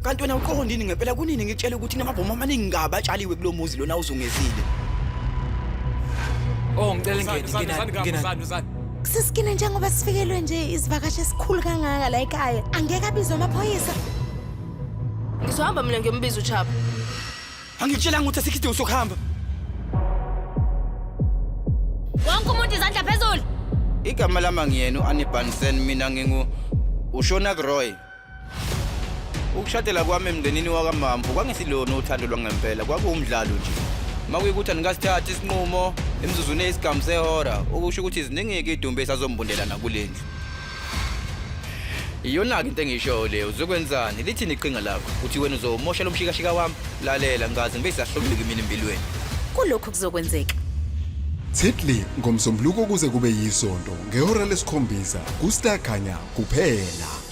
Kanti wena uqondini ngempela kunini ngikutshela ukuthi namabhomu amaningi ngaba atshaliwe kulomuzi lona uzungezile. Oh ngicela ngene. Sisikine njengoba sifikelwe nje isivakashi esikhulu kangaka la ekhaya. Angeke abizwe amaphoyisa. Ngizohamba mina ngimbiza uChaba. Angikutshelanga ukuthi asikho sokuhamba. Wonke umuntu izandla phezulu. Igama lami ngiyena uAnibansen mina ngingu uShona Groy. Ukushadela kwami emndenini wakamamfu kwangesilona uthando lwangempela kwakuwumdlalo nje. Makuyikuthi anikasithatha isinqumo emzuzune isigamu sehora okusho ukuthi izinengeke idumbe esazombundela nakulendlu. Iyona ke into engisho leyo uzokwenzani lithini iqhinga lakho uthi wena uzomosha lomshikashika wami lalela ngazi ngibe siyahlomuleka mina empilweni. Kulokho kuzokwenzeka. Thirdly ngomsombuluko kuze kube yisonto ngehora lesikhombisa kuStar Khanya kuphela.